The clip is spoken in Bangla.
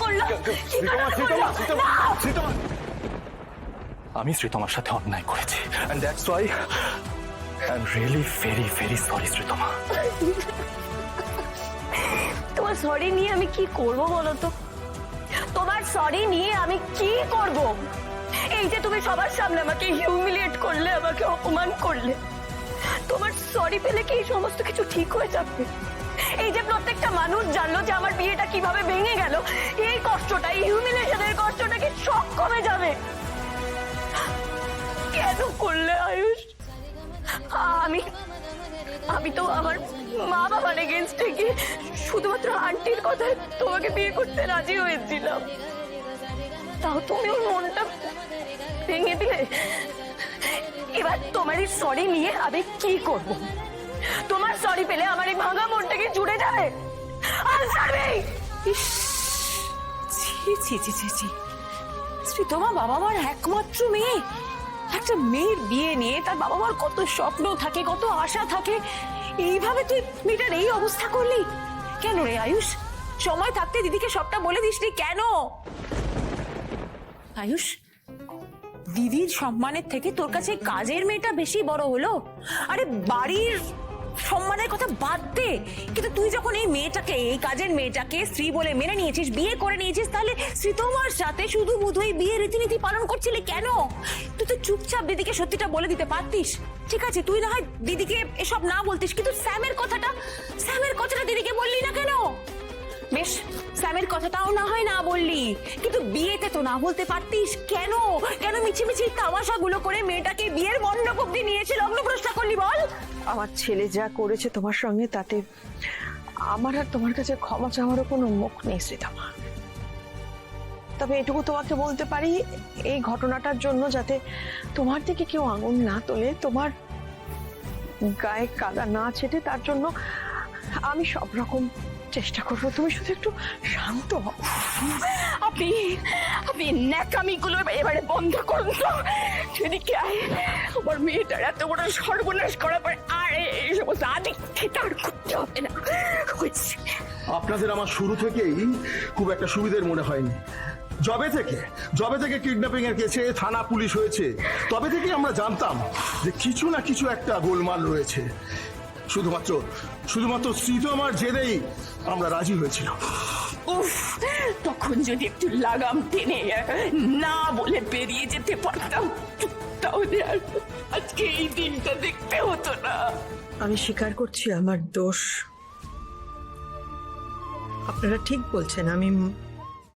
করলো? আমি শ্রীতমার সাথে অন্যায় করেছি, and that's why I'm really very very sorry Sreetama. তোমার সরি নিয়ে আমি কি করব বলো তো? তোমার সরি নিয়ে আমি কি করব? এই যে তুমি সবার সামনে আমাকে হিউমিলিয়েট করলে, আমাকে অপমান করলে, তোমার সরি পেলে কি এই সমস্ত কিছু ঠিক হয়ে যাবে? এই যে প্রত্যেকটা মানুষ জানলো যে আমার বিয়েটা কিভাবে ভেঙে গেল, এই কষ্টটা, এই হিউমিলিয়েশনের কষ্টটা কি সব কমে যাবে? কেন করলে আয়ুষ? আমি তো আমার মা বাবার এগেইনস্টে গিয়ে শুধুমাত্র আন্টির কথায় তোমাকে বিয়ে করতে রাজি হয়েছিলাম, তাও তুমি ওর মনটা ভেঙে দিলে। এবার তোমার এই সরি নিয়ে আমি কি করব? তোমার সরি পেলে আমার এই ভাঙা মনটাকে জুড়ে যাবে? শ্রীতমা বাবা মার একমাত্র মেয়ে, একটা মেয়ের বিয়ে নিয়ে তার বাবা মার কত স্বপ্ন থাকে, কত আশা থাকে, এইভাবে তুই মেয়েটার এই অবস্থা করলি কেন রে আয়ুষ? সময় থাকতে দিদিকে সবটা বলে দিসনি কেন? আয়ুষ, দিদির সম্মানের থেকে তোর কাছে কাজের মেয়েটা বেশি বড় হলো? আরে বাড়ির সম্মানের কথা বাদ দে, কিন্তু তুই যখন এই মেয়েটাকে, এই কাজের মেয়েটাকে স্ত্রী বলে মেনে নিয়েছিস, বিয়ে করে নিয়েছিস, তাহলে শ্রীতমার সাথে শুধু বুধই বিয়ে রীতিনীতি পালন করছিলি কেন? তুই তো চুপচাপ দিদিকে সত্যিটা বলে দিতে পারতিস। ঠিক আছে, তুই না হয় দিদিকে এসব না বলতিস, কিন্তু স্যামের কথাটা দিদিকে বললি না কেন? বেশ, স্যামের কথাটাও না হয় না বললি, কিন্তু বিয়েতে তো না বলতে পারতিস কেন? কেন মিছিমিছি তামাশাগুলো করে মেয়েটাকে বিয়ের মণ্ডপ অব্দি নিয়েছে, লগ্ন প্রশ্ন করলি বল? আমার ছেলে যা করেছে তোমার সঙ্গে, তাতে আমার আর তোমার কাছে ক্ষমা চাওয়ারও কোনো মুখ নেই শ্রীতমা। তবে এটুকু তোমাকে বলতে পারি, এই ঘটনাটার জন্য যাতে তোমার দিকে কেউ আঙুল না তোলে, তোমার গায়ে কাদা না ছেটে, তার জন্য আমি সব রকম চেষ্টা করবো। তুমি শুধু একটু শান্ত হও। আপনি ন্যাকামিগুলো এবারে বন্ধ করুন তো। সেদিকে আমার মেয়েটার এত বড় সর্বনাশ করার পর আর এই সমস্ত আদিক্ষেতা আর করতে হবে না। আপনাদের আমার শুরু থেকেই খুব একটা সুবিধের মনে হয়নি। যবে থেকে কিডন্যাপিং এর কেসে থানা পুলিশ হয়েছে, তবে থেকে আমরা জানতাম যে কিছু না কিছু একটা গোলমাল রয়েছে। শুধুমাত্র শ্রীতমার জেরেই আমরা রাজি হয়েছিলাম। উফ, তখন যদি একটু লাগাম টেনে না বলে বেরিয়ে যেতে পারতাম, তাহলে আর আজকে এই দিনটা দেখতে হতো না। আমি স্বীকার করছি আমার দোষ। আপনারা ঠিক বলছেন, আমি